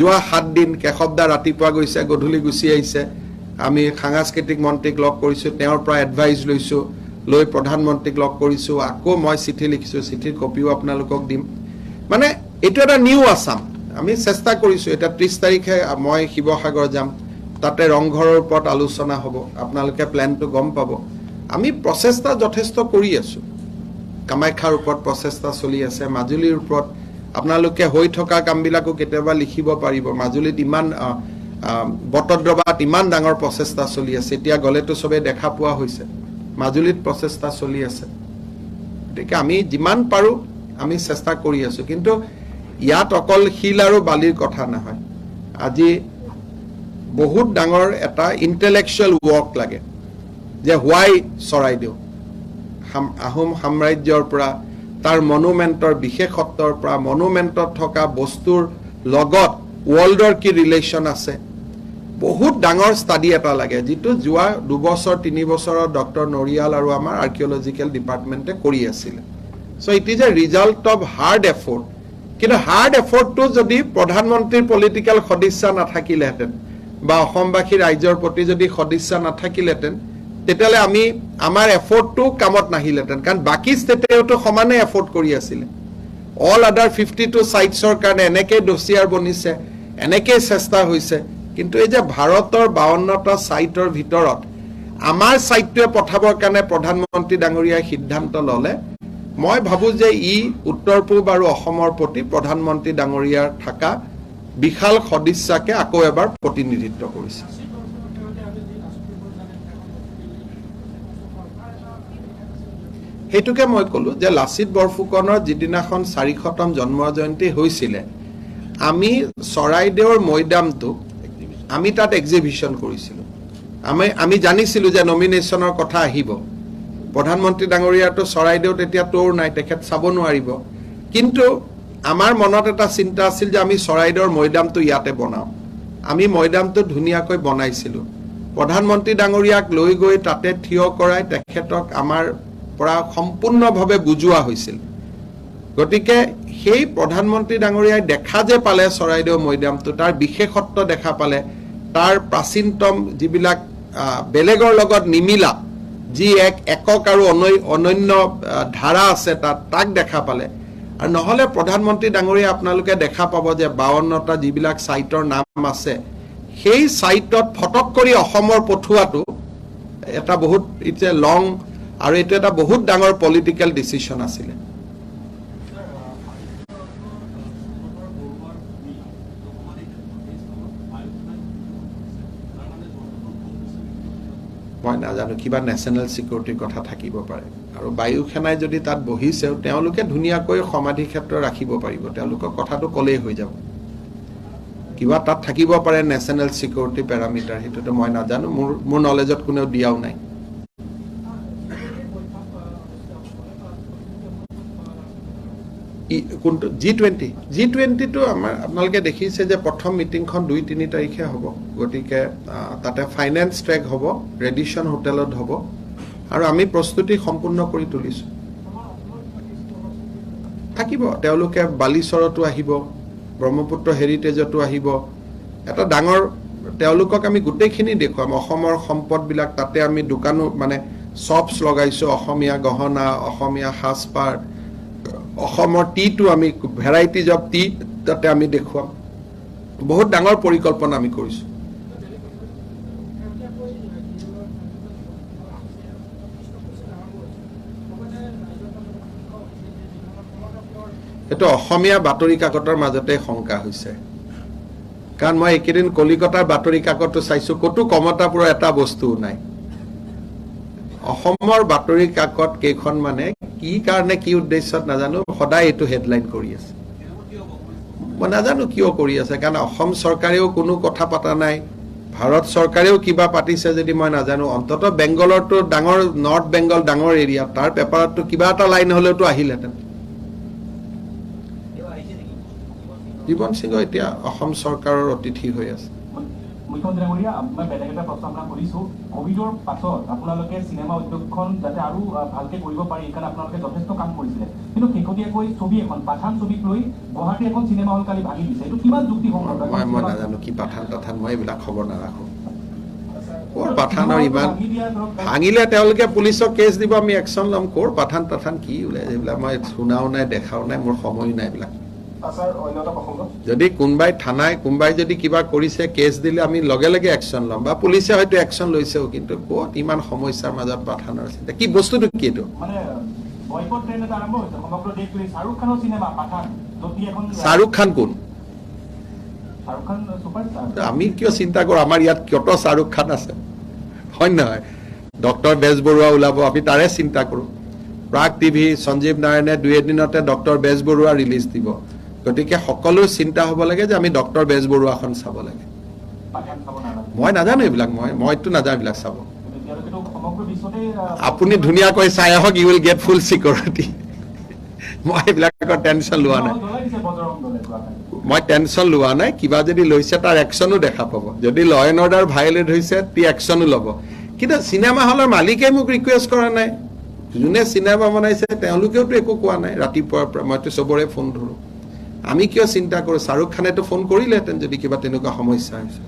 S1: যোৱা 7 দিন, কেশৱদা ৰাতিপুৱা গৈছে, গধূলি গুচি আহিছে, আমি সাংস্কৃতিক মন্ত্ৰীক লগ কৰিছোঁ, তেওঁৰ পৰা এডভাইচ লৈছোঁ, লৈ প্ৰধানমন্ত্ৰীক লগ কৰিছোঁ, আকৌ মই চিঠি লিখিছোঁ, চিঠিৰ কপিও আপোনালোকক দিম। মানে এইটো এটা নিউ আছাম আমি চেষ্টা কৰিছোঁ। এতিয়া 30 তাৰিখে মই শিৱসাগৰ যাম, তাতে ৰংঘৰৰ ওপৰত আলোচনা হ'ব, আপোনালোকে প্লেনটো গম পাব। আমি প্ৰচেষ্টা যথেষ্ট কৰি আছোঁ, কামাখ্যাৰ ওপৰত প্ৰচেষ্টা চলি আছে, মাজুলীৰ ওপৰত আপোনালোকে হৈ থকা কামবিলাকো কেতিয়াবা লিখিব পাৰিব। মাজুলীত ইমান বটদ্ৰৱাত ইমান ডাঙৰ প্ৰচেষ্টা চলি আছে, এতিয়া গ'লেতো চবেই দেখা পোৱা হৈছে, মাজুলীত প্ৰচেষ্টা চলি আছে। গতিকে আমি যিমান পাৰোঁ আমি চেষ্টা কৰি আছোঁ, কিন্তু ইয়াত অকল শিল আৰু বালিৰ কথা নহয়, আজি বহুত ডাঙৰ এটা ইণ্টেলেকচুৱেল ৱৰ্ক লাগে যে হোৱাই চৰাইদেউ, আহোম সাম্ৰাজ্যৰ পৰা, তাৰ মনুমেণ্টৰ বিশেষত্বৰ পৰা, মনুমেণ্টত থকা বস্তুৰ লগত ৱৰ্ল্ডৰ কি ৰিলেশ্যন আছে, বহুত ডাঙৰ ষ্টাডি এটা লাগে, যিটো যোৱা 2 বছৰ 3 বছৰৰ ডক্টৰ নৰিয়াল আৰু আমাৰ আৰ্কিঅলজিকেল ডিপাৰ্টমেণ্টে কৰি আছিলে। So' it is a result of hard effort. কিন্তু হাৰ্ড এফৰ্টটো যদি প্ৰধানমন্ত্ৰীৰ পলিটিকেল সদিচ্ছা নাথাকিলেহেঁতেন বা অসমবাসী ৰাইজৰ প্ৰতি যদি সদিচ্ছা নাথাকিলেহেঁতেন, তেতিয়াহ'লে আমাৰ এফৰ্টটো কামত নাহিলেহেঁতেন, কাৰণ বাকী ষ্টেটেওতো সমানে এফৰ্ট কৰি আছিলে। অল আদাৰ 52 চাইটছৰ কাৰণে এনেকেই ডছিয়াৰ বনিছে, এনেকেই চেষ্টা হৈছে, কিন্তু এই যে ভাৰতৰ 52টা চাইটৰ ভিতৰত আমাৰ চাইটটোৱে পঠাবৰ কাৰণে প্ৰধানমন্ত্ৰী ডাঙৰীয়াই সিদ্ধান্ত ল'লে, মই ভাবোঁ যে ই উত্তৰ পূব আৰু অসমৰ প্ৰতি প্ৰধানমন্ত্ৰী ডাঙৰীয়াৰ থকা বিশাল সদিচ্ছাকে আকৌ এবাৰ প্ৰতিনিধিত্ব কৰিছে। সেইটোকে মই ক'লোঁ যে লাচিত বৰফুকনৰ যিদিনাখন 400তম জন্ম জয়ন্তী হৈছিলে, আমি চৰাইদেউৰ মৈদামটো আমি তাত এক্সিবিশ্যন কৰিছিলোঁ। আমি জানিছিলোঁ যে নমিনেশ্যনৰ কথা আহিব, প্ৰধানমন্ত্ৰী ডাঙৰীয়াটো চৰাইদেউত এতিয়া তোৰ নাই, তেখেত চাব নোৱাৰিব, কিন্তু আমাৰ মনত এটা চিন্তা আছিল যে আমি চৰাইদেউৰ মৈদামটো ইয়াতে বনাওঁ। আমি মৈদামটো ধুনীয়াকৈ বনাইছিলোঁ, প্ৰধানমন্ত্ৰী ডাঙৰীয়াক লৈ গৈ তাতে থিয় কৰাই তেখেতক আমাৰ পৰা সম্পূৰ্ণভাৱে বুজোৱা হৈছিল। গতিকে সেই প্ৰধানমন্ত্ৰী ডাঙৰীয়াই দেখা যে পালে চৰাইদেউ মৈদামটো, তাৰ বিশেষত্ব দেখা পালে, তাৰ প্ৰাচীনতম যিবিলাক বেলেগৰ লগত নিমিলা যি একক আৰু অনন্য ধাৰা আছে তাক দেখা পালে। আৰু নহ'লে প্ৰধানমন্ত্ৰী ডাঙৰীয়া আপোনালোকে দেখা পাব যে 52টা যিবিলাক চাইটৰ নাম আছে, সেই চাইটত ফটক কৰি অসমৰ পঠোৱাটো এটা বহুত ইটছ এ লং, আৰু এইটো এটা বহুত ডাঙৰ পলিটিকেল ডিচিশ্যন আছিলে। মই নাজানো কিবা নেশ্যনেল ছিকিউৰিটিৰ কথা থাকিব পাৰে আৰু বায়ু সেনাই যদি তাত বহিছেও তেওঁলোকে ধুনীয়াকৈ সমাধি ক্ষেত্ৰ ৰাখিব পাৰিব তেওঁলোকৰ কথাটো ক'লেই হৈ যাব কিবা তাত থাকিব পাৰে নেশ্যনেল ছিকিউৰিটি পেৰামিটাৰ সেইটোতো মই নাজানো মোৰ নলেজত কোনেও দিয়াও নাই কোনটো G20 টো আমাৰ আপোনালোকে দেখিছে যে প্ৰথম মিটিংখন 2-3 তাৰিখে হ'ব গতিকে তাতে ফাইনেন্স ট্ৰেক হ'ব ৰেডিশ্যন হোটেলত হ'ব আৰু আমি প্ৰস্তুতি সম্পূৰ্ণ কৰি তুলিছোঁ থাকিব তেওঁলোকে বালিচৰতো আহিব ব্ৰহ্মপুত্ৰ হেৰিটেজতো আহিব এটা ডাঙৰ তেওঁলোকক আমি গোটেইখিনি দেখুৱাম অসমৰ সম্পদবিলাক তাতে আমি দোকানো মানে শ্বপছ লগাইছোঁ অসমীয়া গহনা অসমীয়া সাজপাৰ অসমৰ টিটো আমি ভেৰাইটিজ অফ টি তাতে আমি দেখুৱাম বহুত ডাঙৰ পৰিকল্পনা আমি কৰিছোঁ এইটো অসমীয়া বাতৰি কাকতৰ মাজতে শংকা হৈছে কাৰণ মই একেদিন কলিকতাৰ বাতৰি কাকতটো চাইছোঁ ক'তো কমতাপুৰৰ এটা বস্তুও নাই অসমৰ বাতৰি কাকত কেইখন মানে কি কাৰণে কি উদ্দেশ্যত নাজানো সদায় এইটো হেডলাইন কৰি আছে মই নাজানো কিয় কৰি আছে কাৰণ অসম চৰকাৰেও কোনো কথা পতা নাই ভাৰত চৰকাৰেও কিবা পাতিছে যদি মই নাজানো অন্তত বেংগলৰটো ডাঙৰ নৰ্থ বেংগল ডাঙৰ এৰিয়া তাৰ পেপাৰতটো কিবা এটা লাইন হ'লেওতো আহিলেহেঁতেন জীবন সিংহ এতিয়া অসম চৰকাৰৰ অতিথি হৈ আছে
S2: মুখ্যমন্ত্ৰী ডাঙৰীয়া মই বেলেগ এটা প্ৰশ্ন আপোনাক সুধিছোঁ কোভিডৰ পাছত আপোনালোকে চিনেমা উদ্যোগখন যাতে আৰু ভালকৈ কৰিব পাৰি সেইকাৰণে আপোনালোকে যথেষ্ট কাম কৰিছিলে কিন্তু শেহতীয়াকৈ ছবি এখন পাঠান ছবিক লৈ গুৱাহাটী এখন চিনেমা হল কালি ভাঙি দিছে এইটো কিমান যুক্তিসংগত
S1: মই নাজানো কি পাঠান মই এইবিলাক খবৰ নাৰাখোঁ ক'ৰ পাঠানৰ ইমান ভাঙিলে তেওঁলোকে পুলিচক কেছ দিব আমি একশ্যন ল'ম ক'ৰ পাঠান কি ওলাই এইবিলাক মই শুনাও নাই দেখাও নাই মোৰ সময়ো নাই এইবিলাক যদি কোনোবাই থানাই কোনোবাই যদি কিবা কৰিছে কেছ দিলে আমি লগে লগে একশ্যন ল'ম বা পুলিচে হয়তো একশ্যন লৈছেও কিন্তু ক'ত ইমান সমস্যাৰ মাজত পাঠানৰ চিন্তা কি বস্তুটো কি এইটো শ্বাহৰুখ খান কোন আমি কিয় চিন্তা কৰোঁ আমাৰ ইয়াত কত শ্বাহৰুখ খান আছে হয় নহয় ডক্টৰ বেজবৰুৱা ওলাব আমি তাৰে চিন্তা কৰোঁ প্ৰাগ টিভি সঞ্জীৱ নাৰায়ণে 2 এদিনতে ডক্টৰ বেজবৰুৱা ৰিলিজ দিব গতিকে সকলো চিন্তা হ'ব লাগে যে আমি ডক্টৰ বেজবৰুৱাখন চাব লাগে মই নাজানো এইবিলাক মইতো নাজানো এইবিলাক চাব আপুনি ধুনীয়াকৈ চাই আহক you will get full security মই এইবিলাকৰ টেনশ্যন লোৱা নাই মই টেনশ্যন লোৱা নাই কিবা যদি লৈছে তাৰ একশ্যনো দেখা পাব যদি ল এণ্ড অৰ্ডাৰ ভায়লেট হৈছে তি একশ্যনো ল'ব কিন্তু চিনেমা হলৰ মালিকে মোক ৰিকুৱেষ্ট কৰা নাই যোনে চিনেমা বনাইছে তেওঁলোকেওতো একো কোৱা নাই ৰাতিপুৱাৰ পৰা মইতো চবৰে ফোন ধৰোঁ আমি কিয় চিন্তা কৰোঁ শ্বাহৰুখ খানেতো ফোন কৰিলেহেঁতেন যদি কিবা তেনেকুৱা সমস্যা হৈছে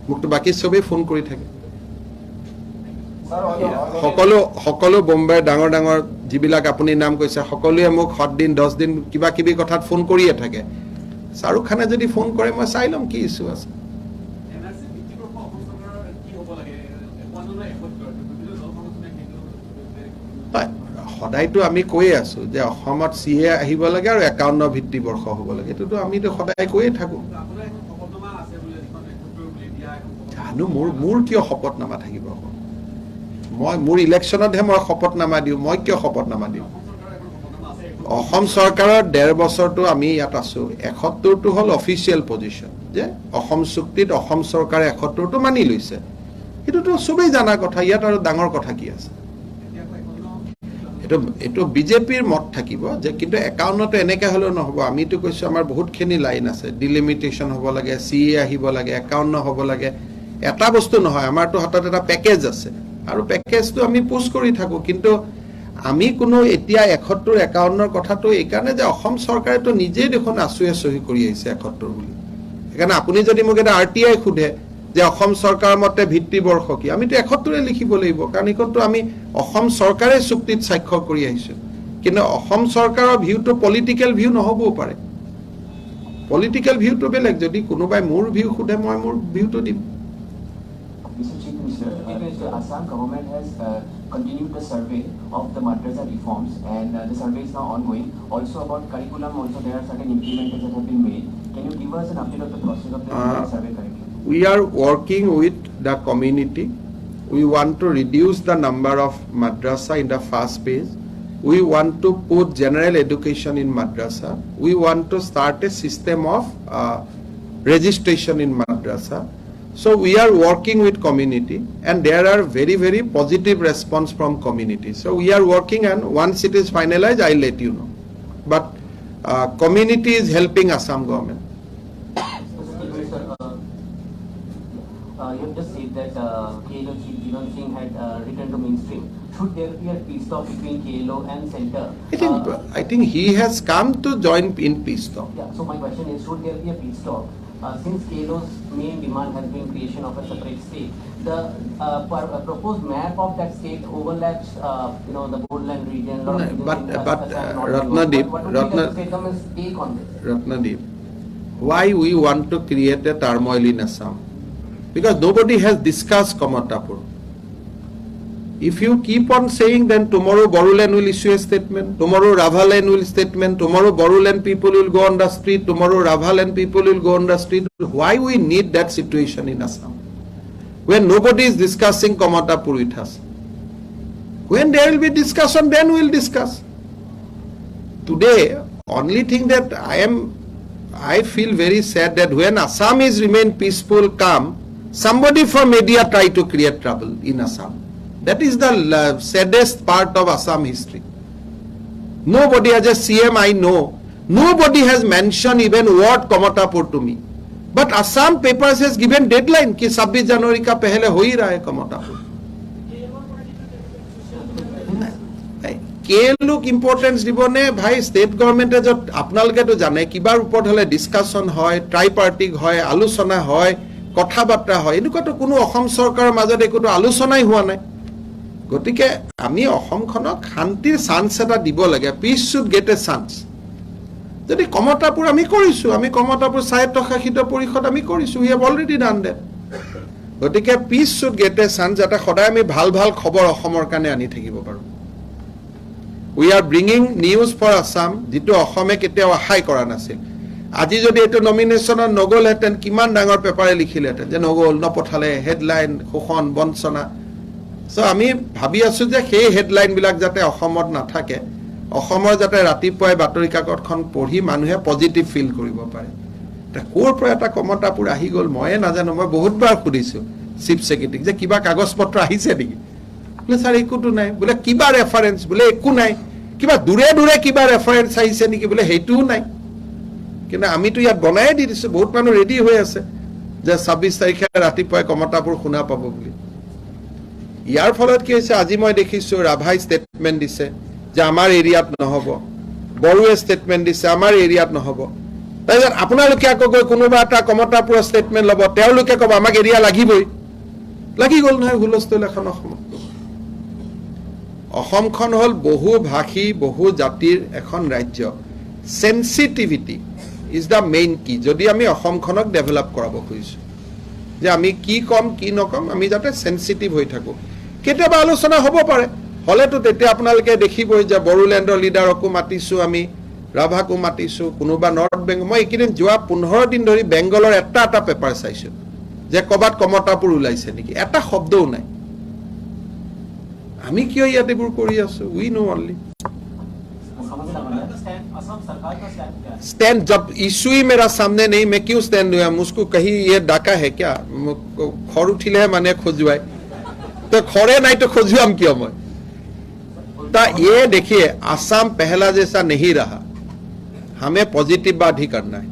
S1: মোকতো বাকী চবেই ফোন কৰি থাকে সকলো বোম্বেৰ ডাঙৰ ডাঙৰ যিবিলাক আপুনি নাম কৈছে সকলোৱে মোক 7 দিন 10 দিন কিবা কিবি কথাত ফোন কৰিয়ে থাকে শ্বাহৰুখ খানে যদি ফোন কৰে মই চাই ল'ম কি ইছ্যু আছে সদায়তো আমি কৈয়ে আছোঁ যে অসমত CA আহিব লাগে আৰু 51 ভিত্তিবৰ্ষ হ'ব লাগে এইটোতো আমিতো সদায় কৈয়ে থাকোঁ জানো মোৰ কিয় শপতনামা থাকিব মোৰ ইলেকশ্যনতহে মই শপতনামা দিওঁ মই কিয় শপতনামা দিওঁ অসম চৰকাৰৰ 1.5 বছৰটো আমি ইয়াত আছোঁ 71টো হ'ল অফিচিয়েল পজিশ্যন যে অসম চুক্তিত অসম চৰকাৰে 71টো মানি লৈছে এইটোতো চবেই জানা কথা ইয়াত আৰু ডাঙৰ কথা কি আছে এইটো বিজেপিৰ মত থাকিব যে কিন্তু 51টো এনেকৈ হ'লেও নহ'ব আমিতো কৈছোঁ আমাৰ বহুতখিনি লাইন আছে ডিলিমিটেশ্যন হ'ব লাগে CA আহিব লাগে 51 হ'ব লাগে এটা বস্তু নহয় আমাৰতো হাতত এটা পেকেজ আছে আৰু পেকেজটো আমি পুছ কৰি থাকোঁ কিন্তু আমি কোনো এতিয়া 71 51ৰ কথাটো এইকাৰণে যে অসম চৰকাৰেতো নিজেই দেখোন আঁচুৱে চহী কৰি আহিছে 71 বুলি সেইকাৰণে আপুনি যদি মোক এটা RTI সোধে যে অসম চৰকাৰৰ মতে ভিত্তিবৰ্ষ কি আমিতো 71ৰে লিখিব লাগিব কাৰণ এইখনতো আমি অসম চৰকাৰে চুক্তিত স্বাক্ষৰ কৰি আহিছোঁ কিন্তু অসম চৰকাৰৰ ভিউটো পলিটিকেল ভিউ নহ'বও পাৰে পলিটিকেল ভিউটো বেলেগ যদি কোনোবাই মোৰ ভিউ সোধে মই মোৰ ভিউটো দিম
S4: The Assam government has continued the survey of the madrasa reforms and the survey is now ongoing. Also about curriculum, also there are certain implementations that have been made. Can you give us an update of the process of the survey curriculum?
S1: We are working with the community. We want to reduce the number of madrasa in the first phase. We want to put general education in madrasa. We want to start a system of registration in madrasa. So we are working with community, and there are very, very positive response from community. So we are working, and once it is finalized, I'll let you know. But community is helping Assam government.
S4: You have just said that KLO Chief Jivan Singh had returned to mainstream. Should there be a peace talk between KLO and Center?
S1: I think he has come to join in peace talk.
S4: Yeah, so my question is, should there be a peace talk? Since KLO's main demand has been creation of a separate state, the proposed map of that state overlaps, the borderland region.
S1: Ratnadeep,
S4: what would be the state government's take on this?
S1: Ratnadeep, why we want to create a turmoil in Assam? Because nobody has discussed Kamatapur. If you keep on saying, then tomorrow Boruland will issue a statement, tomorrow Ravaland will statement, tomorrow Boruland people will go on the street, tomorrow Ravaland people will go on the street. Why we need that situation in Assam? When nobody is discussing Kamatapur with us. When there will be discussion, then we will discuss. Today, only thing that I feel very sad that when Assamese remain peaceful, calm, somebody from media try to create trouble in Assam. That is the saddest part of Assam history. Nobody, as a CM I know, nobody has mentioned even word Kamatapur to me. But Assam papers has given deadline कि 26 जनवरी का पहले हो ही रहा है Kamatapur. KLOক ইম্পৰ্টেন্স দিবনে ভাই? ষ্টেট গভৰ্ণমেণ্টে য'ত আপোনালোকেতো জানে কিবাৰ ওপৰত হ'লে ডিছকাশ্যন হয়, ট্ৰাইপাৰ্টিক হয়, আলোচনা হয়, কথা বাৰ্তা হয়, এনেকুৱাতো কোনো অসম চৰকাৰৰ মাজত একোতো আলোচনাই হোৱা নাই। গতিকে আমি অসমখনক শান্তিৰ চান্স এটা দিব লাগে। Peace should get a chance. যদি কমতাপুৰ আমি কৰিছোঁ, আমি কমতাপুৰ স্বায়ত্তশাসিত পৰিষদ আমি কৰিছোঁ, we have already done that. গতিকে peace should get a chance, যাতে সদায় আমি ভাল ভাল খবৰ অসমৰ কাৰণে আনি থাকিব পাৰোঁ। We are bringing news for Assam, যিটো অসমে কেতিয়াও আশাই কৰা নাছিল। আজি যদি এইটো নমিনেশ্যনত নগ'লহেঁতেন, কিমান ডাঙৰ পেপাৰে লিখিলেহেঁতেন যে নগ'ল, নপঠালে, হেডলাইন, শোষণ, বঞ্চনা। চ' আমি ভাবি আছোঁ যে সেই হেডলাইনবিলাক যাতে অসমত নাথাকে, অসমৰ যাতে ৰাতিপুৱাই বাতৰি কাকতখন পঢ়ি মানুহে পজিটিভ ফিল কৰিব পাৰে। এতিয়া ক'ৰ পৰা এটা কমতাপুৰ আহি গ'ল ময়ে নাজানো। মই বহুতবাৰ সুধিছোঁ চিফ ছেক্ৰেটাৰীক যে কিবা কাগজ পত্ৰ আহিছে নেকি? বোলে ছাৰ একোতো নাই। বোলে কিবা ৰেফাৰেঞ্চ? বোলে একো নাই। কিবা দূৰে দূৰে কিবা ৰেফাৰেঞ্চ আহিছে নেকি? বোলে সেইটোও নাই। কিন্তু আমিতো ইয়াত বনাই দি দিছোঁ, বহুত মানুহ ৰেডি হৈ আছে যে 26 তাৰিখে ৰাতিপুৱাই কমতাপুৰ শুনা পাব বুলি। ইয়াৰ ফলত কি হৈছে, আজি মই দেখিছোঁ ৰাভাই ষ্টেটমেণ্ট দিছে যে আমাৰ এৰিয়াত নহ'ব, বড়োৱে ষ্টেটমেণ্ট দিছে আমাৰ এৰিয়াত নহ'ব। তাৰপিছত আপোনালোকে আকৌ গৈ কোনোবা এটা কমতাপুৰৰ ষ্টেটমেণ্ট ল'ব, তেওঁলোকে ক'ব আমাক এৰিয়া লাগিবই। লাগি গ'ল নহয় হুলস্থুল এখন অসমত। অসমখন হ'ল বহু ভাষী বহু জাতিৰ এখন ৰাজ্য। চেনচিটিভিটি ইজ দ্য মেইন কি। যদি আমি অসমখনক ডেভেলপ কৰাব খুজিছোঁ, যে আমি কি ক'ম কি নক'ম, আমি যাতে চেনচিটিভ হৈ থাকোঁ। কেতিয়াবা আলোচনা হ'ব পাৰে, হ'লেতো তেতিয়া আপোনালোকে দেখিবই যে বড়োলেণ্ডৰ লিডাৰকো মাতিছোঁ, আমি ৰাভাকো মাতিছোঁ, কোনোবা নৰ্থ বেংগল। মই এইকেইদিন যোৱা 15 দিন ধৰি বেংগলৰ এটা পেপাৰ চাইছোঁ যে ক'ৰবাত কমতাপুৰ ওলাইছে নেকি, এটা শব্দও নাই। আমি কিয় ইয়াত এইবোৰ কৰি আছোঁ? We know only. स्टैंड जब इशू ही मेरा सामने नहीं, मैं क्यों स्टैंड हुआ? मुझको कहीं ये डाका है क्या? खर उठिले माने खोजुआई, तो खरे नहीं तो खोजुआम क्यों मैं? तो ये देखिए, आसाम पहला जैसा नहीं रहा, हमें पॉजिटिव बात ही करना है।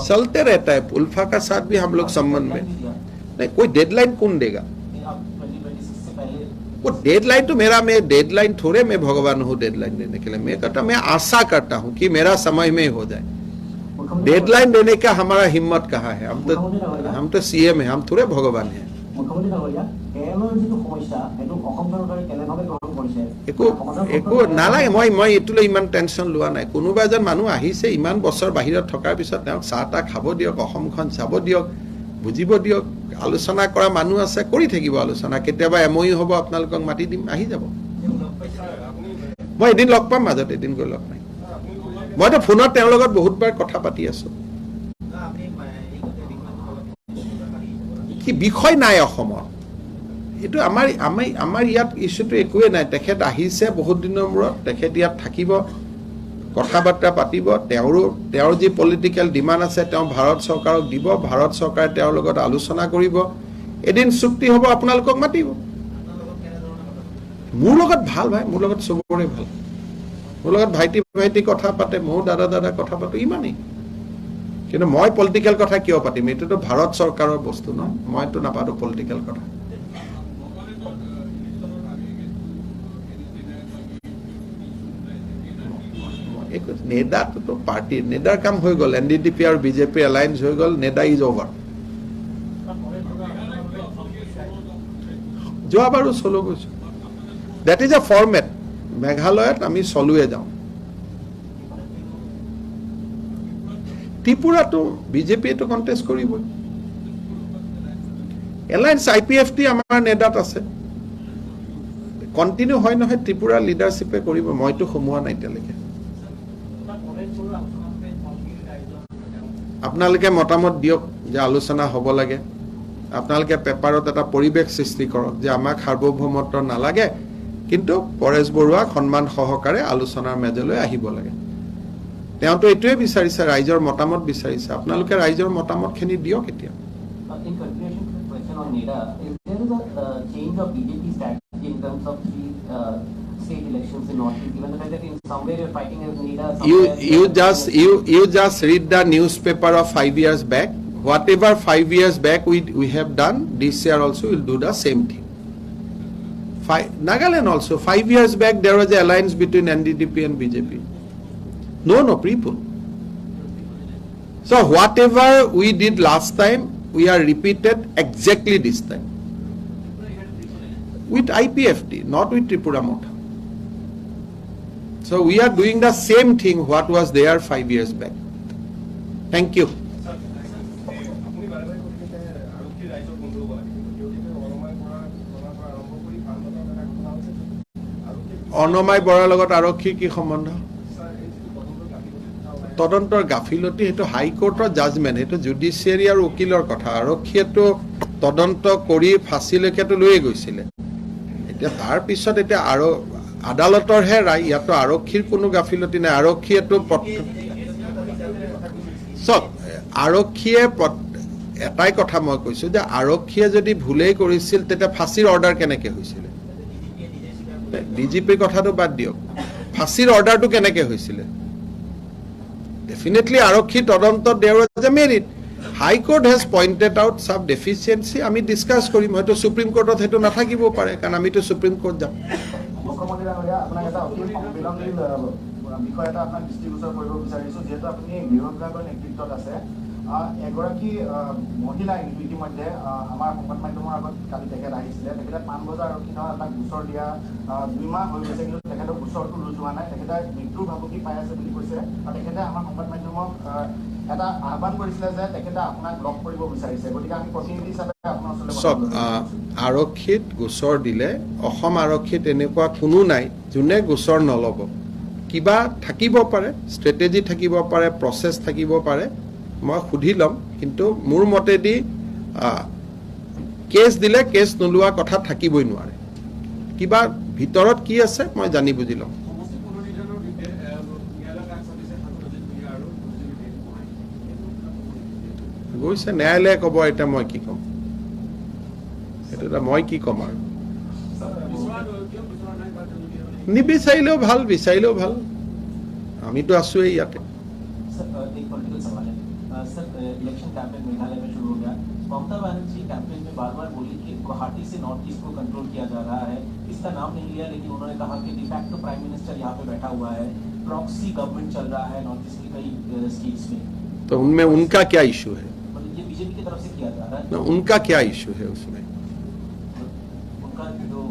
S1: चलते रहता है उल्फा का साथ भी हम लोग संबंध में। नहीं, कोई डेडलाइन कौन देगा? वो डेडलाइन तो मेरा, मैं डेडलाइन थोड़े मैं भगवान हूँ डेडलाइन देने के लिए। मैं कहता, मैं आशा करता हूँ कि मेरा समय में हो जाए। डेडलाइन देने का हमारा हिम्मत कहाँ है? हम तो सीएम है, हम थोड़े भगवान हैं। একো নালাগে, মই এইটোলৈ ইমান টেনশ্যন লোৱা নাই। কোনোবা এজন মানুহ আহিছে ইমান বছৰ বাহিৰত থকাৰ পিছত, তেওঁক চাহ তাহ খাব দিয়ক, অসমখন চাব দিয়ক, বুজিব দিয়ক। আলোচনা কৰা মানুহ আছে, কৰি থাকিব আলোচনা। কেতিয়াবা এময়ো হ'ব, আপোনালোকক মাতি দিম, আহি যাব। মই এদিন লগ পাম, মাজত এদিন গৈ লগ নাই। মইতো ফোনত তেওঁৰ লগত বহুতবাৰ কথা পাতি আছোঁ। কি বিষয় নাই অসমত এইটো আমাৰ ইয়াত ইস্যুটো একোৱে নাই তেখেত আহিছে বহুত দিনৰ মূৰত তেখেত ইয়াত থাকিব কথা বাৰ্তা পাতিব তেওঁৰ যি পলিটিক্যাল ডিমান্ড আছে তেওঁ ভাৰত চৰকাৰক দিব ভাৰত চৰকাৰে তেওঁৰ লগত আলোচনা কৰিব এদিন চুক্তি হ'ব আপোনালোকক মাতিব মোৰ লগত ভাল ভাই মোৰ লগত সবৰে ভাল মোৰ লগত ভাইটি কথা পাতে ময়ো দাদা কথা পাতো ইমানেই কিন্তু মই পলিটিক্যাল কথা কিয় পাতিম এইটোতো ভাৰত চৰকাৰৰ বস্তু ন মইতো নাপাতো পলিটিক্যাল কথা নেদাটো পাৰ্টি নেদাৰ কাম হৈ গ'ল NDDP আৰু বিজেপি এলায়েন্স হৈ গ'ল নেদা ইজ অভাৰ যোৱাবাৰো চলো গৈছো দেট ইজ এ ফৰ্মেট মেঘালয়ত আমি চলোৱে যাওঁ ত্ৰিপুৰাটো বিজেপিয়েটো কণ্টেষ্ট কৰিবই এলায়েন্স IPFT আমাৰ নেদাত আছে কণ্টিনিউ হয় নহয় ত্ৰিপুৰা লিডাৰশ্বিপে কৰিব মইতো সোমোৱা নাই এতিয়ালৈকে আপোনালোকে মতামত দিয়ক যে আলোচনা হ'ব লাগে আপোনালোকে পেপাৰত এটা পৰিৱেশ সৃষ্টি কৰক যে আমাক সাৰ্বভৌমত্ব নালাগে কিন্তু পৰেশ বৰুৱাক সন্মান সহকাৰে আলোচনাৰ মেজলৈ আহিব লাগে তেওঁতো এইটোৱে বিচাৰিছে ৰাইজৰ মতামত বিচাৰিছে আপোনালোকে ৰাইজৰ মতামতখিনি দিয়ক এতিয়া
S4: In continuation to the question on NEDA, if there is a change of BJP strategy in terms of the state elections in Northeast, given the fact that in somewhere you're fighting as NEDA,
S1: you just read the newspaper of 5 years back. Whatever 5 years back we have done, this year also we'll do the same thing. Nagaland also 5 years back there was an alliance between NDDP and BJP. No people. So whatever we did last time, we are repeated exactly this time. With IPFT, not with Tripura Motha. So we are doing the same thing what was there 5 years back. Thank you. অনমাই বৰাৰ লগত আৰক্ষীৰ কি সম্বন্ধ তদন্তৰ গাফিলতি সেইটো হাইকোৰ্টৰ জাজমেণ্ট সেইটো জুডিচিয়াৰী আৰু উকিলৰ কথা আৰক্ষীয়েতো তদন্ত কৰি ফাঁচিলৈকেতো লৈয়ে গৈছিলে এতিয়া তাৰ পিছত এতিয়া আৰু আদালতৰহে ৰায় ইয়াতো আৰক্ষীৰ কোনো গাফিলতি নাই আৰক্ষীয়েতো চব আৰক্ষীয়ে এটাই কথা মই কৈছো যে আৰক্ষীয়ে যদি ভুলেই কৰিছিল তেতিয়া ফাঁচিৰ অৰ্ডাৰ কেনেকৈ হৈছিল ডিজিপিৰ কথাটো বাদ দিয়ক ফাঁচিৰ অৰ্ডাৰটো কেনেকৈ হৈছিল Definitely Arokhi Todonto there was a merit. High Court has pointed out some deficiency. আমি ডিসকাস কৰিম হয়তো সুপ্ৰিম কোৰ্টত হেতু নাথাকিব পাৰে কাৰণ আমি তো সুপ্ৰিম কোৰ্ট যাম
S2: মুখ্যমন্ত্ৰী ডাঙৰীয়া আপোনাক এটা অতি সংবেদনশীল বিষয় এটা আপোনাক দৃষ্টিগোচৰ কৰিব বিচাৰিছো যেহেতু আপুনি গৃহ বিভাগৰ নেতৃত্বত আছে এগৰাকী মহিলা ইতিমধ্যে আমাৰ সংবাদ মাধ্যমৰ আগত কালি তেখেত আহিছিলে তেখেতে পাণবজাৰ আৰক্ষী থানাত এটা গোচৰ দিয়া 2 মাহ হৈ গৈছে কিন্তু তেখেতৰ গোচৰটো ৰুজু হোৱা নাই তেখেতে মৃত্যুৰ ভাবুকি পাই আছে বুলি কৈছে আৰু তেখেতে আমাৰ সংবাদ মাধ্যমক এটা আহ্বান কৰিছিলে যে তেখেতে আপোনাক লগ কৰিব বিচাৰিছে গতিকে আমি প্ৰতিনিধি হিচাপে আপোনাৰ ওচৰলৈ
S1: আৰক্ষীত গোচৰ দিলে অসম আৰক্ষীত এনেকুৱা কোনো নাই যোনে গোচৰ নলব কিবা থাকিব পাৰে ষ্ট্ৰেটেজি থাকিব পাৰে প্ৰচেছ থাকিব পাৰে মই সুধি লম কিন্তু মোৰ মতেদি কেছ দিলে কেছ নোলোৱা কথা থাকিবই নোৱাৰে কিবা ভিতৰত কি আছে মই জানি বুজি লম গৈছে ন্যায়ালয়ে ক'ব এতিয়া মই কি ক'ম এটা মই কি ক'ম আৰু নিবিচাৰিলেও ভাল বিচাৰিলেও ভাল আমিতো আছোৱেই ইয়াতে
S5: सर इलेक्शन कैंपेन मेघालय में शुरू हो गया ममता बनर्जी कैंपेन में बार-बार बोली कि गुवाहाटी से नॉर्थ ईस्ट को कंट्रोल किया जा रहा है इसका नाम नहीं लिया लेकिन उन्होंने कहा कि डिफैक्टो प्राइम मिनिस्टर यहाँ पे बैठा हुआ है प्रॉक्सी गवर्नमेंट चल रहा है नॉर्थ ईस्ट की कई स्टेट्स में
S1: तो उनमें उनका क्या इशू है
S5: मतलब ये बीजेपी की तरफ से किया जा रहा है
S1: ना उनका क्या इशू है उसमें
S5: उनका जो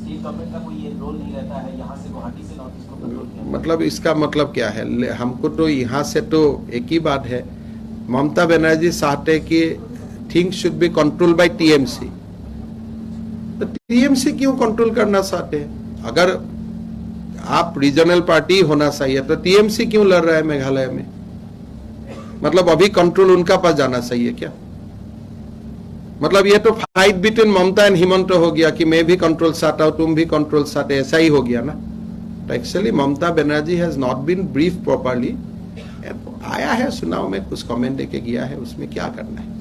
S5: स्टेट गवर्नमेंट का कोई ये रोल नहीं रहता है यहाँ से गुवाहाटी से नॉर्थ ईस्ट को कंट्रोल किया
S1: मतलब इसका मतलब क्या है हमको तो यहाँ से तो एक ही बात है ममता बनर्जी चाहते कि things should be control by TMC तो टीएमसी क्यों कंट्रोल करना चाहते हैं अगर आप रीजनल पार्टी होना चाहिए तो टीएमसी क्यों लड़ रहा है मेघालय में मतलब अभी कंट्रोल उनका पास जाना चाहिए क्या मतलब ये तो fight between Mamata and Himanta हो गया कि मैं भी कंट्रोल चाहता हूं, तुम भी कंट्रोल चाहते, ऐसा ही हो गया ना. तो actually Mamata Banerjee has not been brief properly. आया है चुनाव में कुछ कमेंट देके गया है, उसमें क्या करना है.